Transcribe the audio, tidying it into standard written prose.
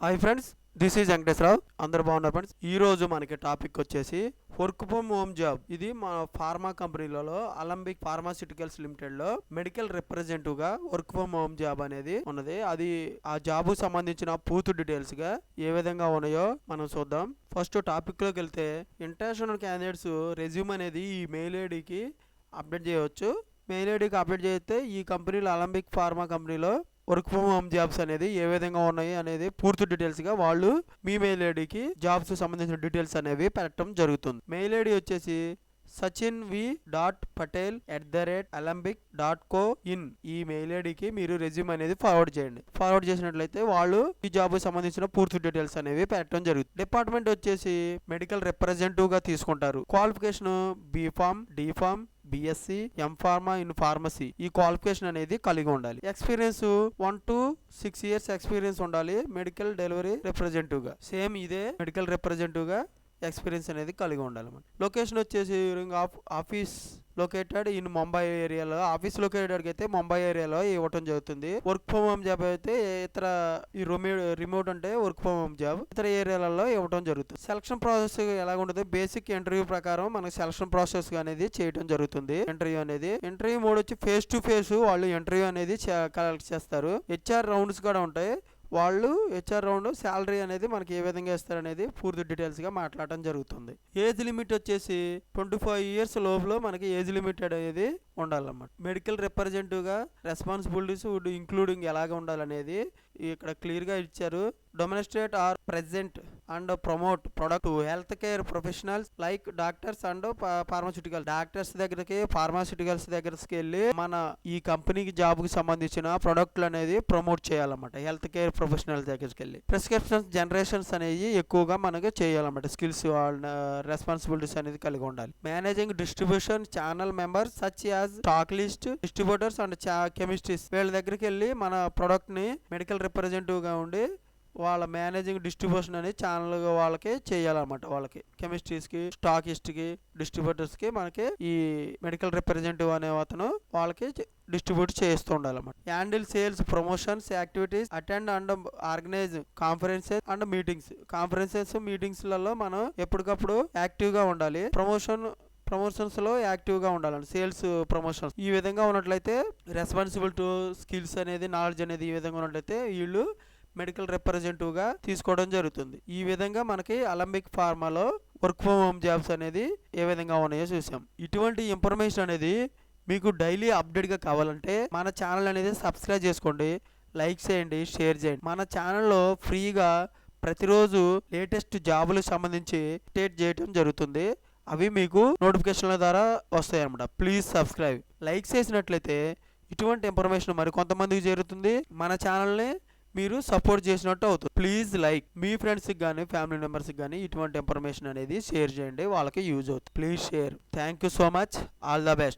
Hi friends, this is Venkateswararao. అందరు బాగున్నారు friends. ఈ రోజు మనకి టాపిక్ వచ్చేసి వర్క్ ఫ్రమ్ హోమ్ జాబ్. ఇది మా ఫార్మా కంపెనీలలో అలంబిక్ ఫార్మాస్యూటికల్స్ లిమిటెడ్ లో మెడికల్ రిప్రజెంటేటివ్ గా వర్క్ ఫ్రమ్ హోమ్ జాబ్ అనేది ఉన్నది. అది ఆ జాబ్ సంబంధించిన పూర్తి డీటెయిల్స్ గా ఏ విధంగా ఉన్నాయో మనం చూద్దాం. ఫస్ట్ టాపిక్ లోకి వెళ్తే, ఇంటర్నేషనల్ క్యాండిడేట్స్ రెజ్యూమ్ అనేది ఈ మెయిల్ ఐడికి అప్డేట్ చేయవచ్చు. మెయిల్ ఐడికి అప్డేట్ చేస్తే ఈ కంపెనీలో అలంబిక్ ఫార్మా కంపెనీలో వర్క్ ఫ్రమ్ హోమ్ జాబ్స్ అనేది ఏ విధంగా ఉన్నాయి అనేది పూర్తి డీటెయిల్స్ గా వాళ్ళు మీ మెయిల్ ఐడికి జాబ్స్ సంబంధించిన డీటెయిల్స్ అనేవి పెట్టడం జరుగుతుంది. మెయిల్ ఐడి వచ్చేసి sachinv.patel@alambic.co.in. ఈ మెయిల్ ఐడికి మీరు రెజ్యూమ్ అనేది ఫార్వర్డ్ చేయండి. ఫార్వర్డ్ చేసినట్లయితే వాళ్ళు ఈ జాబ్ సంబంధించిన పూర్తి డీటెయిల్స్ అనేవి పెట్టడం జరుగుతుంది. డిపార్ట్మెంట్ వచ్చేసి మెడికల్ రిప్రజెంటేటివ్ గా తీసుకుంటారు. Qualification B Pharm, deform, BSc, MPharm in pharmacy ఈ క్వాలిఫికేషన్ అనేది కలిగి ఉండాలి. ఎక్స్పీరియన్స్ 1 to 6 years ఎక్స్పీరియన్స్ ఉండాలి మెడికల్ డెలివరీ రిప్రజెంటేటివ్ గా. సేమ్ ఇదే మెడికల్ రిప్రజెంటేటివ్ గా ఎక్స్పీరియన్స్ అనేది కలిగి ఉండాలి. లొకేషన్ వచ్చేసి ఆఫీస్ లొకేటెడ్ ఇన్ ముంబై ఏరియాలో, ఆఫీస్ లొకేటెడ్ అయితే ముంబై ఏరియాలో ఇవ్వటం జరుగుతుంది. వర్క్ ఫ్రమ్ హోమ్ జాబ్ అయితే ఇతర ఈ రిమోట్ అంటే వర్క్ ఫ్రమ్ హోమ్ జాబ్ ఇతర ఏరియాలలో ఇవ్వటం జరుగుతుంది. సెలక్షన్ ప్రాసెస్ ఎలా ఉంటుంది? బేసిక్ ఇంటర్వ్యూ ప్రకారం మనకి సెలక్షన్ ప్రాసెస్ అనేది చేయడం జరుగుతుంది. ఇంటర్వ్యూ మోడ్ వచ్చి ఫేస్ టు ఫేస్ వాళ్ళు ఇంటర్వ్యూ అనేది కలెక్ట్ చేస్తారు. హెచ్ఆర్ రౌండ్స్ కూడా ఉంటాయి. వాళ్ళు హెచ్ఆర్ రౌండ్ శాలరీ అనేది మనకి ఏ విధంగా ఇస్తారనేది పూర్తి డీటెయిల్స్ గా మాట్లాడడం జరుగుతుంది. ఏజ్ లిమిట్ వచ్చేసి 25 years లోపల మనకి ఏజ్ లిమిట్ అనేది ఉండాలన్నమాట. మెడికల్ రిప్రజెంటేటివ్ గా రెస్పాన్సిబిలిటీస్ ఇంక్లూడింగ్ ఎలాగ ఉండాలనేది ఇక్కడ క్లియర్ గా ఇచ్చారు. Demonstrate or present and promote product to health care professionals like doctors and pharmaceutical. Doctors దగ్గరికి, ఫార్మాస్యూటికల్స్ దగ్గరికి వెళ్ళి మన ఈ కంపెనీకి జాబ్ కి సంబంధించిన ప్రొడక్ట్లు అనేది ప్రమోట్ చేయాలన్నమాట. హెల్త్ కేర్ ప్రొఫెషనల్ దగ్గరికి వెళ్ళి ప్రిస్క్రిప్షన్స్ జనరేషన్స్ అనేవి ఎక్కువగా మనకి చేయాలన్నమాట. స్కిల్స్ రెస్పాన్సిబిలిటీస్ అనేది కలిగి ఉండాలి. Managing distribution channel members such as stock list, distributors and chemistries వీళ్ళ దగ్గరికి వెళ్ళి మన ప్రొడక్ట్ ని మెడికల్ రిప్రజెంటేటివ్ గా ఉండి వాళ్ళ మేనేజింగ్ డిస్ట్రిబ్యూషన్ అనేది ఛానల్ వాళ్ళకి చేయాలన్నమాట. వాళ్ళకి కెమిస్ట్రీస్ కి, స్టాకిస్ట్ కి, డిస్ట్రిబ్యూటర్స్ కి మనకి ఈ మెడికల్ రిప్రజెంటేటివ్ అనే అతను వాళ్ళకి డిస్ట్రిబ్యూట్ చేస్తూ ఉండాలన్నమాట. Handle sales promotions activities, attend and organise conferences and meetings. Meetings లలో మనం ఎప్పటికప్పుడు యాక్టివ్ గా ఉండాలి. ప్రమోషన్స్ లో యాక్టివ్ గా ఉండాలండి. సేల్స్ ప్రమోషన్స్ ఈ విధంగా ఉన్నట్లయితే రెస్పాన్సిబుల్ టు స్కిల్స్ అనేది, నాలెడ్జ్ అనేది ఈ విధంగా ఉన్నట్లయితే వీళ్ళు మెడికల్ రిప్రజెంటేటివ్ గా తీసుకోవడం జరుగుతుంది. ఈ విధంగా మనకి అలంబిక్ ఫార్మాలో వర్క్ ఫ్రమ్ హోమ్ జాబ్స్ అనేది ఏ విధంగా ఉన్నాయో చూసాం. ఇటువంటి ఇన్ఫర్మేషన్ అనేది మీకు డైలీ అప్డేట్ గా కావాలంటే మన ఛానల్ అనేది సబ్స్క్రైబ్ చేసుకోండి, లైక్ చేయండి, షేర్ చేయండి. మన ఛానల్లో ఫ్రీగా ప్రతిరోజు లేటెస్ట్ జాబులకు సంబంధించి అప్డేట్ చేయడం జరుగుతుంది. అవి మీకు నోటిఫికేషన్ల ద్వారా వస్తాయి అన్నమాట. Please subscribe. లైక్ చేసినట్లయితే ఇటువంటి ఇన్ఫర్మేషన్ మరి కొంతమందికి చేరుతుంది. మన ఛానల్ని మీరు సపోర్ట్ చేసినట్టు అవుతుంది. Please like. మీ ఫ్రెండ్స్కి కానీ ఫ్యామిలీ మెంబర్స్కి కానీ ఇటువంటి ఇన్ఫర్మేషన్ అనేది షేర్ చేయండి, వాళ్ళకి యూజ్ అవుతుంది. Please share. Thank you so much. All the best.